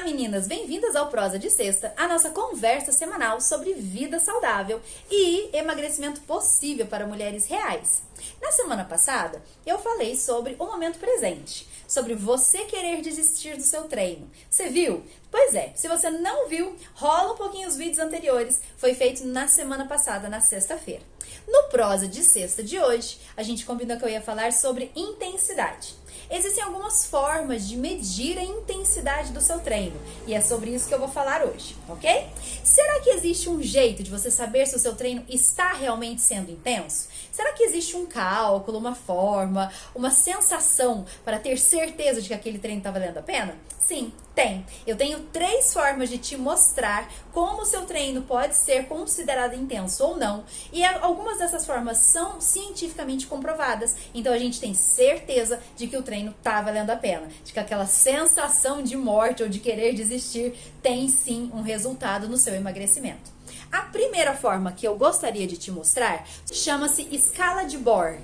Meninas, bem-vindas ao Prosa de Sexta, a nossa conversa semanal sobre vida saudável e emagrecimento possível para mulheres reais. Na semana passada, eu falei sobre o momento presente, sobre você querer desistir do seu treino. Você viu? Pois é, se você não viu, rola um pouquinho os vídeos anteriores, foi feito na semana passada, na sexta-feira. No Prosa de Sexta de hoje, a gente combinou que eu ia falar sobre intensidade. Existem algumas formas de medir a intensidade do seu treino e é sobre isso que eu vou falar hoje, ok? Será que existe um jeito de você saber se o seu treino está realmente sendo intenso? Será que existe um cálculo, uma forma, uma sensação para ter certeza de que aquele treino está valendo a pena? Sim, tem. Eu tenho 3 formas de te mostrar como o seu treino pode ser considerado intenso ou não. E algumas dessas formas são cientificamente comprovadas. Então a gente tem certeza de que o treino tá valendo a pena. De que aquela sensação de morte ou de querer desistir tem sim um resultado no seu emagrecimento. A primeira forma que eu gostaria de te mostrar chama-se escala de Borg.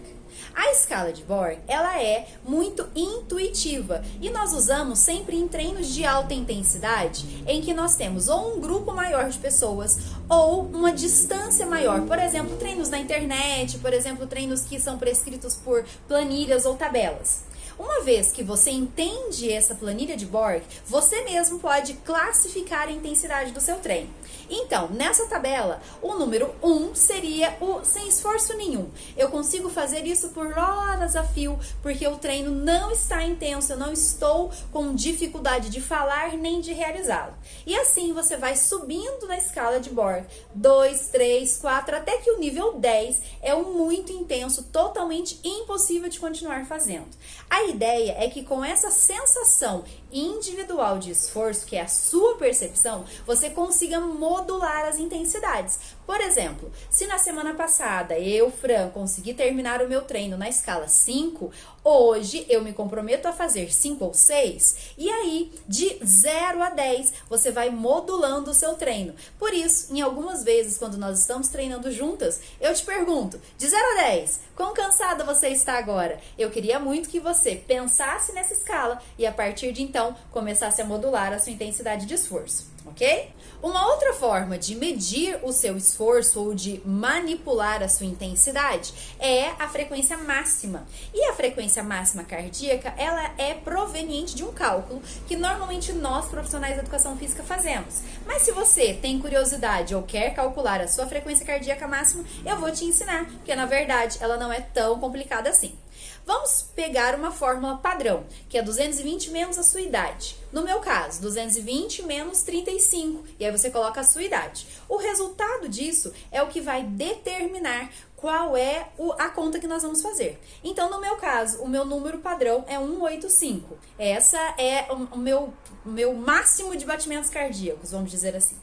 A escala de Borg, ela é muito intuitiva e nós usamos sempre em treinos de alta intensidade em que nós temos ou um grupo maior de pessoas ou uma distância maior. Por exemplo, treinos na internet, por exemplo, treinos que são prescritos por planilhas ou tabelas. Uma vez que você entende essa planilha de Borg, você mesmo pode classificar a intensidade do seu treino. Então, nessa tabela, o número 1 seria o sem esforço nenhum. Eu consigo fazer isso por horas a fio, porque o treino não está intenso, eu não estou com dificuldade de falar nem de realizá-lo. E assim você vai subindo na escala de Borg, 2, 3, 4, até que o nível 10 é o muito intenso, totalmente impossível de continuar fazendo. A ideia é que com essa sensação individual de esforço, que é a sua percepção, você consiga modular as intensidades. Por exemplo, se na semana passada eu, Fran, consegui terminar o meu treino na escala 5, hoje eu me comprometo a fazer 5 ou 6, e aí de 0 a 10 você vai modulando o seu treino. Por isso, em algumas vezes, quando nós estamos treinando juntas, eu te pergunto, de 0 a 10, quão cansada você está agora? Eu queria muito que você pensasse nessa escala e a partir de então começasse a modular a sua intensidade de esforço, ok? Uma outra forma de medir o seu esforço ou de manipular a sua intensidade é a frequência máxima. E a frequência máxima cardíaca, ela é proveniente de um cálculo que normalmente nós, profissionais da educação física, fazemos. Mas se você tem curiosidade ou quer calcular a sua frequência cardíaca máxima, eu vou te ensinar, porque na verdade ela não é tão complicada assim. Vamos pegar uma fórmula padrão, que é 220 menos a sua idade. No meu caso, 220 menos 35, e aí você coloca a sua idade. O resultado disso é o que vai determinar qual é a conta que nós vamos fazer. Então, no meu caso, o meu número padrão é 185. Essa é o meu máximo de batimentos cardíacos, vamos dizer assim.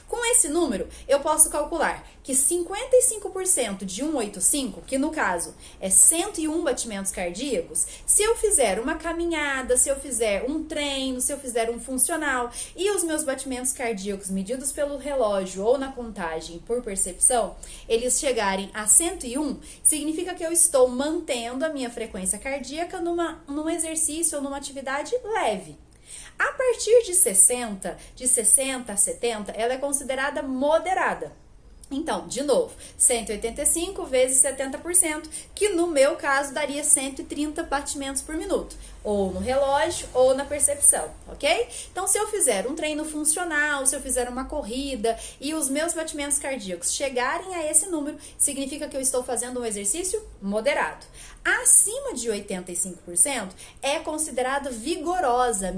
Com esse número, eu posso calcular que 55% de 185, que no caso é 101 batimentos cardíacos, se eu fizer uma caminhada, se eu fizer um treino, se eu fizer um funcional e os meus batimentos cardíacos medidos pelo relógio ou na contagem por percepção, eles chegarem a 101, significa que eu estou mantendo a minha frequência cardíaca num exercício ou numa atividade leve. A partir de 60 a 70, ela é considerada moderada. Então, de novo, 185 vezes 70%, que no meu caso daria 130 batimentos por minuto, ou no relógio ou na percepção, ok? Então, se eu fizer um treino funcional, se eu fizer uma corrida e os meus batimentos cardíacos chegarem a esse número, significa que eu estou fazendo um exercício moderado. Acima de 85% é considerado vigorosa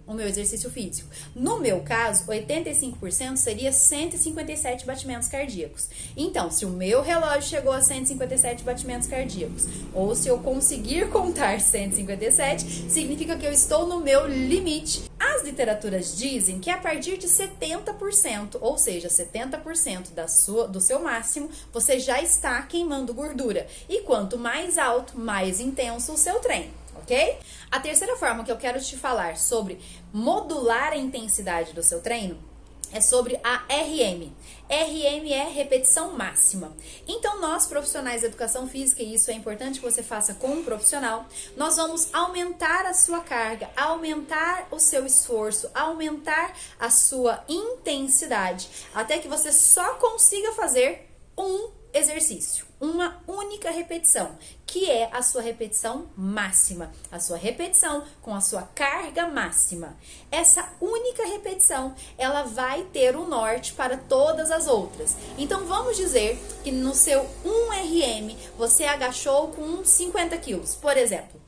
o meu exercício físico. No meu caso, 85% seria 157 batimentos cardíacos. Então, se o meu relógio chegou a 157 batimentos cardíacos, ou se eu conseguir contar 157, significa que eu estou no meu limite. As literaturas dizem que a partir de 70%, ou seja, 70% do seu máximo, você já está queimando gordura. E quanto mais alto, mais intenso o seu treino. Ok? A terceira forma que eu quero te falar sobre modular a intensidade do seu treino é sobre a RM. RM é repetição máxima. Então, nós profissionais da educação física, e isso é importante que você faça com um profissional, nós vamos aumentar a sua carga, aumentar o seu esforço, aumentar a sua intensidade, até que você só consiga fazer um exercício, uma única repetição, que é a sua repetição máxima, a sua repetição com a sua carga máxima. Essa única repetição, ela vai ter o norte para todas as outras. Então, vamos dizer que no seu 1RM, você agachou com 50 quilos, por exemplo.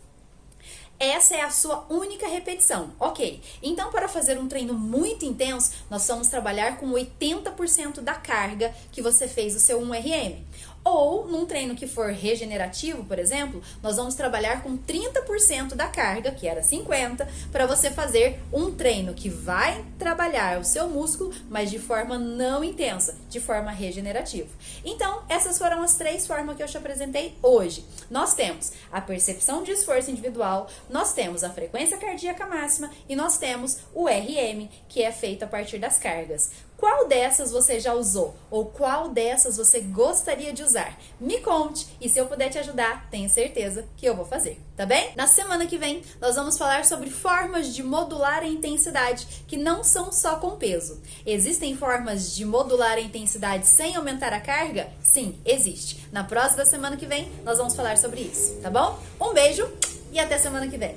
Essa é a sua única repetição, ok? Então, para fazer um treino muito intenso, nós vamos trabalhar com 80% da carga que você fez o seu 1RM. Ou, num treino que for regenerativo, por exemplo, nós vamos trabalhar com 30% da carga, que era 50%, para você fazer um treino que vai trabalhar o seu músculo, mas de forma não intensa, de forma regenerativa. Então, essas foram as 3 formas que eu te apresentei hoje. Nós temos a percepção de esforço individual, nós temos a frequência cardíaca máxima e nós temos o RM, que é feito a partir das cargas. Qual dessas você já usou? Ou qual dessas você gostaria de usar? Me conte, e se eu puder te ajudar, tenho certeza que eu vou fazer, tá bem? Na semana que vem, nós vamos falar sobre formas de modular a intensidade, que não são só com peso. Existem formas de modular a intensidade sem aumentar a carga? Sim, existe. Na próxima semana que vem, nós vamos falar sobre isso, tá bom? Um beijo e até semana que vem!